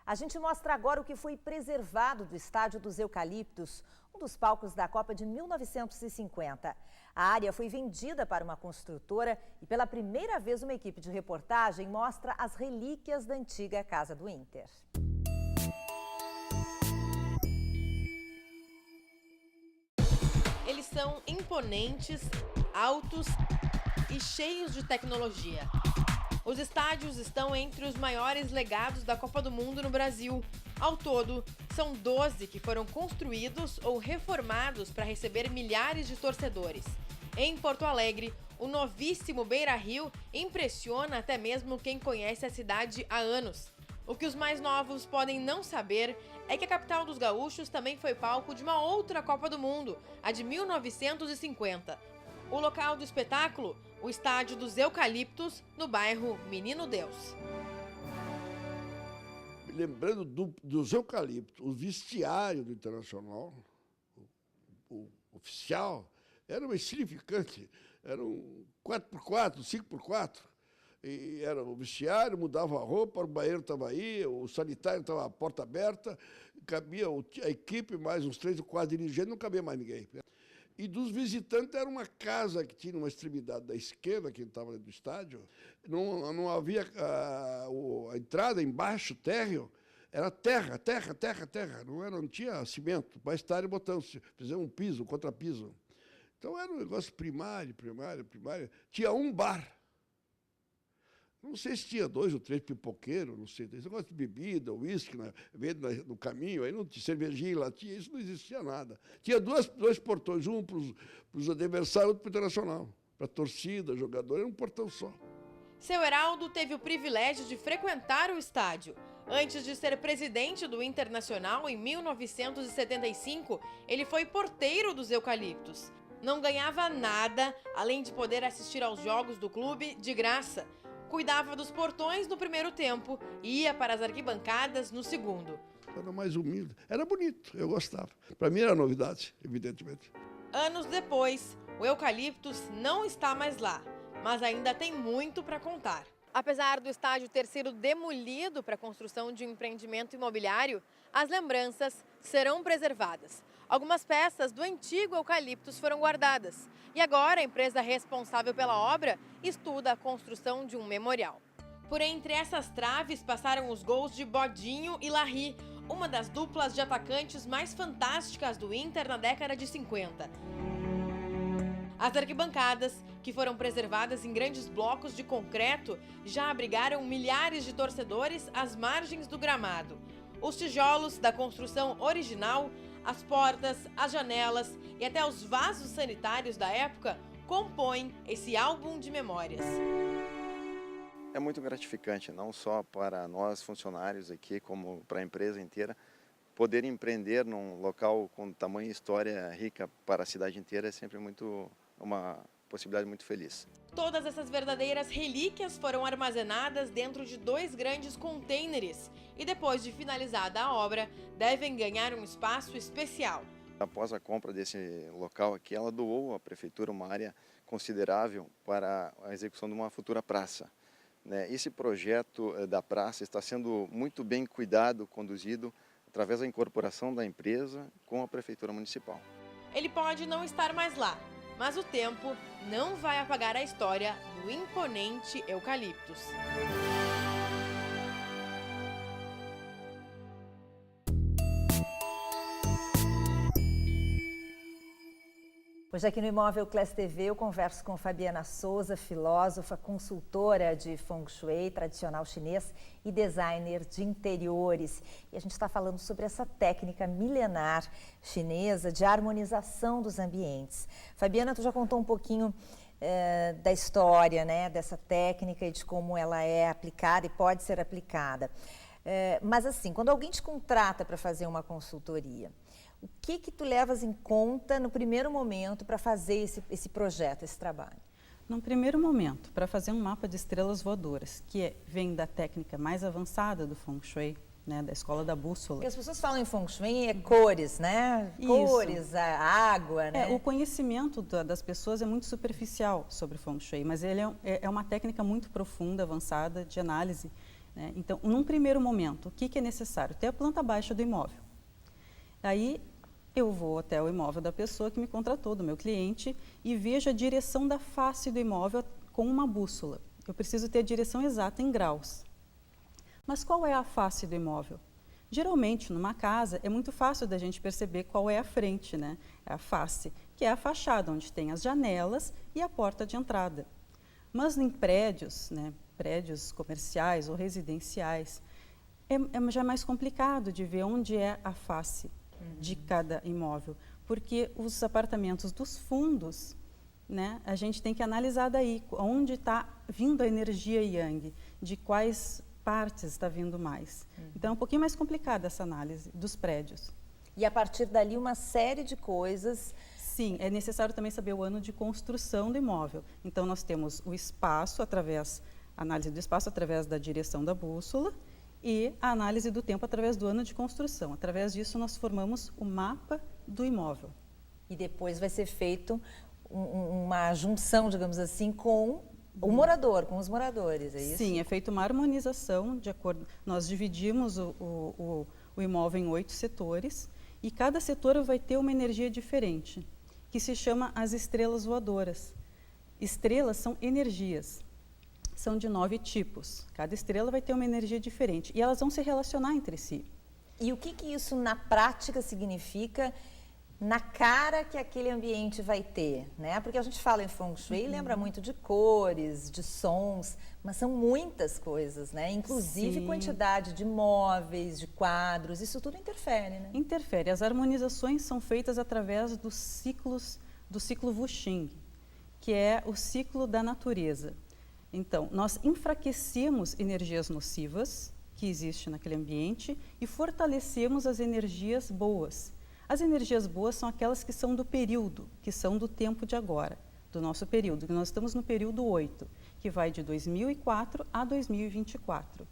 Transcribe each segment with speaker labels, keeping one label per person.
Speaker 1: A gente mostra agora o que foi preservado do Estádio dos Eucaliptos, um dos palcos da Copa de 1950. A área foi vendida para uma construtora e pela primeira vez uma equipe de reportagem mostra as relíquias da antiga Casa do Inter.
Speaker 2: Eles são imponentes, altos e cheios de tecnologia. Os estádios estão entre os maiores legados da Copa do Mundo no Brasil. Ao todo, são 12 que foram construídos ou reformados para receber milhares de torcedores. Em Porto Alegre, o novíssimo Beira-Rio impressiona até mesmo quem conhece a cidade há anos. O que os mais novos podem não saber é que a capital dos gaúchos também foi palco de uma outra Copa do Mundo, a de 1950. O local do espetáculo, o Estádio dos Eucaliptos, no bairro Menino Deus.
Speaker 3: Lembrando dos Eucaliptos, o vestiário do Internacional, o oficial, era uma insignificante, era um 4x4, 5x4. E era o vestiário, mudava a roupa, o banheiro estava aí, o sanitário estava a porta aberta, cabia a equipe, mais uns 3 ou 4 dirigentes, não cabia mais ninguém. E dos visitantes era uma casa que tinha uma extremidade da esquerda, que estava dentro do estádio, não havia a entrada embaixo, térreo, era terra, não tinha cimento. Mais tarde botamos, fizemos um piso, um contrapiso. Então era um negócio primário. Tinha um bar. Não sei se tinha 2 ou 3 pipoqueiros, não sei. Esse negócio de bebida, uísque, no caminho, aí não tinha cervejinha, latinha, isso não existia nada. Tinha dois portões, um para os adversários, outro para o Internacional. Para a torcida, jogador, era um portão só.
Speaker 2: Seu Heraldo teve o privilégio de frequentar o estádio. Antes de ser presidente do Internacional, em 1975, ele foi porteiro dos Eucaliptos. Não ganhava nada, além de poder assistir aos jogos do clube de graça. Cuidava dos portões no primeiro tempo e ia para as arquibancadas no segundo.
Speaker 3: Era mais humilde. Era bonito, eu gostava. Para mim era novidade, evidentemente.
Speaker 2: Anos depois, o Eucaliptos não está mais lá, mas ainda tem muito para contar. Apesar do estádio ter sido demolido para a construção de um empreendimento imobiliário, as lembranças serão preservadas. Algumas peças do antigo Eucaliptos foram guardadas. E agora a empresa responsável pela obra estuda a construção de um memorial. Por entre essas traves passaram os gols de Bodinho e Larry, uma das duplas de atacantes mais fantásticas do Inter na década de 50. As arquibancadas, que foram preservadas em grandes blocos de concreto, já abrigaram milhares de torcedores às margens do gramado. Os tijolos da construção original, as portas, as janelas e até os vasos sanitários da época compõem esse álbum de memórias.
Speaker 4: É muito gratificante, não só para nós funcionários aqui, como para a empresa inteira. Poder empreender num local com tamanha história rica para a cidade inteira é sempre uma possibilidade muito feliz.
Speaker 2: Todas essas verdadeiras relíquias foram armazenadas dentro de 2 grandes contêineres e depois de finalizada a obra, devem ganhar um espaço especial.
Speaker 4: Após a compra desse local aqui, ela doou à prefeitura uma área considerável para a execução de uma futura praça. Esse projeto da praça está sendo muito bem cuidado, conduzido através da incorporação da empresa com a prefeitura municipal.
Speaker 2: Ele pode não estar mais lá, mas o tempo não vai apagar a história do imponente Eucaliptos.
Speaker 1: Hoje aqui no Imóvel Class TV eu converso com Fabiana Souza, filósofa, consultora de Feng Shui, tradicional chinês e designer de interiores. E a gente está falando sobre essa técnica milenar chinesa de harmonização dos ambientes. Fabiana, tu já contou um pouquinho da história, né, dessa técnica e de como ela é aplicada e pode ser aplicada. Mas assim, quando alguém te contrata para fazer uma consultoria, o que tu levas em conta no primeiro momento para fazer esse projeto, esse trabalho?
Speaker 5: No primeiro momento, para fazer um mapa de estrelas voadoras, que vem da técnica mais avançada do Feng Shui, né, da escola da bússola.
Speaker 1: Porque as pessoas falam em Feng Shui, cores, né?
Speaker 5: Isso.
Speaker 1: Cores, a água, né?
Speaker 5: O conhecimento das pessoas é muito superficial sobre Feng Shui, mas ele é uma técnica muito profunda, avançada, de análise né? Então, num primeiro momento, o que é necessário? Ter a planta baixa do imóvel. Aí, eu vou até o imóvel da pessoa que me contratou, do meu cliente, e vejo a direção da face do imóvel com uma bússola. Eu preciso ter a direção exata em graus. Mas qual é a face do imóvel? Geralmente, numa casa, é muito fácil da gente perceber qual é a frente, né? A face, que é a fachada, onde tem as janelas e a porta de entrada. Mas em prédios, né, prédios comerciais ou residenciais, já mais complicado de ver onde é a face de cada imóvel, porque os apartamentos dos fundos, né, a gente tem que analisar daí onde está vindo a energia yang, de quais partes está vindo mais. Então é um pouquinho mais complicada essa análise dos prédios.
Speaker 1: E a partir dali uma série de coisas.
Speaker 5: Sim, é necessário também saber o ano de construção do imóvel. Então nós temos o espaço a análise do espaço através da direção da bússola e a análise do tempo através do ano de construção. Através disso nós formamos o mapa do imóvel.
Speaker 1: E depois vai ser feito uma junção, digamos assim, com o morador, com os moradores, é isso?
Speaker 5: Sim, é feita uma harmonização de acordo. Nós dividimos o imóvel em 8 setores e cada setor vai ter uma energia diferente, que se chama as estrelas voadoras. Estrelas são energias, são de 9 tipos. Cada estrela vai ter uma energia diferente e elas vão se relacionar entre si.
Speaker 1: E o que isso na prática significa na cara que aquele ambiente vai ter, né? Porque a gente fala em Feng Shui e lembra muito de cores, de sons, mas são muitas coisas, né? Inclusive
Speaker 5: Sim.
Speaker 1: quantidade de móveis, de quadros, isso tudo interfere, né?
Speaker 5: Interfere. As harmonizações são feitas através do ciclo Wuxing, que é o ciclo da natureza. Então, nós enfraquecemos energias nocivas que existem naquele ambiente e fortalecemos as energias boas. As energias boas são aquelas que são do período, que são do tempo de agora, do nosso período. Nós estamos no período 8, que vai de 2004 a 2024.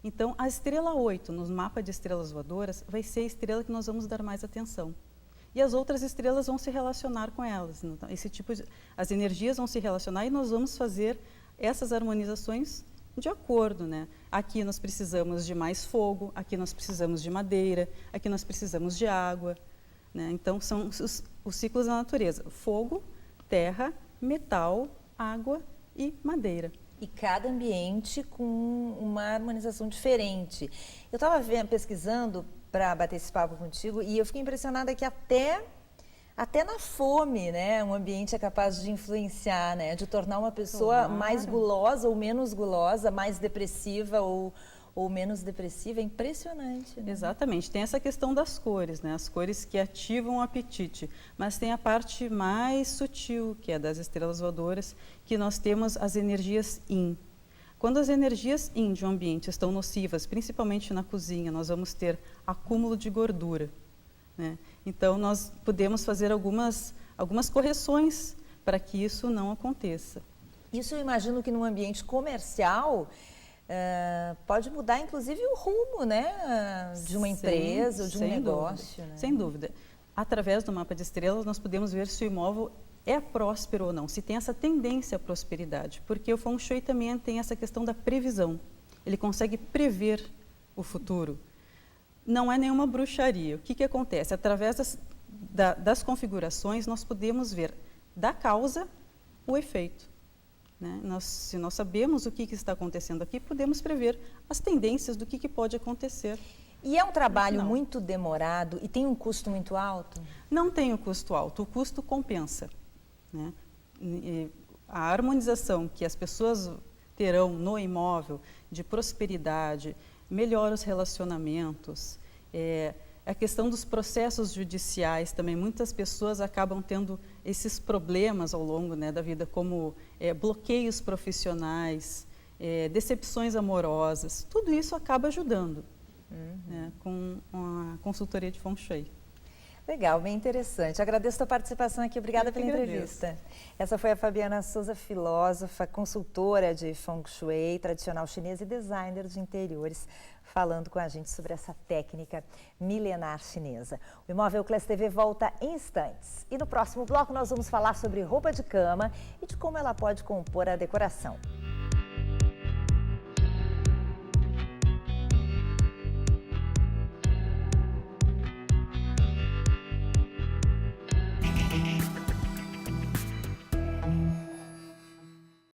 Speaker 5: Então, a estrela 8, no mapa de estrelas voadoras, vai ser a estrela que nós vamos dar mais atenção. E as outras estrelas vão se relacionar com elas. Então, as energias vão se relacionar e nós vamos fazer essas harmonizações de acordo, né? Aqui nós precisamos de mais fogo, aqui nós precisamos de madeira, aqui nós precisamos de água, né? Então, são os ciclos da natureza: fogo, terra, metal, água e madeira.
Speaker 1: E cada ambiente com uma harmonização diferente. Eu estava pesquisando para bater esse papo contigo e eu fiquei impressionada que até na fome, né, um ambiente é capaz de influenciar, né, de tornar uma pessoa mais gulosa ou menos gulosa, mais depressiva ou menos depressiva. É impressionante, né?
Speaker 5: Exatamente. Tem essa questão das cores, né, as cores que ativam o apetite, mas tem a parte mais sutil, que é das estrelas voadoras, que nós temos as energias Yin. Quando as energias Yin de um ambiente estão nocivas, principalmente na cozinha, nós vamos ter acúmulo de gordura, né? Então, nós podemos fazer algumas correções para que isso não aconteça.
Speaker 1: Isso eu imagino que num ambiente comercial pode mudar, inclusive, o rumo, né, de uma empresa ou de um negócio.
Speaker 5: Dúvida,
Speaker 1: né?
Speaker 5: Sem dúvida. Através do mapa de estrelas, nós podemos ver se o imóvel é próspero ou não, se tem essa tendência à prosperidade, porque o Feng Shui também tem essa questão da previsão. Ele consegue prever o futuro. Não é nenhuma bruxaria. O que acontece? Através das configurações, nós podemos ver da causa o efeito, né? Se nós sabemos o que está acontecendo aqui, podemos prever as tendências do que pode acontecer.
Speaker 1: E é um trabalho muito demorado e tem um custo muito alto?
Speaker 5: Não tem o custo alto, o custo compensa, né? A harmonização que as pessoas terão no imóvel de prosperidade, melhora os relacionamentos, a questão dos processos judiciais também. Muitas pessoas acabam tendo esses problemas ao longo, né, da vida, como bloqueios profissionais, decepções amorosas. Tudo isso acaba ajudando, né, com a consultoria de Feng Shui.
Speaker 1: Legal, bem interessante. Agradeço a tua participação aqui. Obrigada pela entrevista. Essa foi a Fabiana Souza, filósofa, consultora de Feng Shui, tradicional chinesa e designer de interiores, falando com a gente sobre essa técnica milenar chinesa. O Imóvel Class TV volta em instantes. E no próximo bloco nós vamos falar sobre roupa de cama e de como ela pode compor a decoração.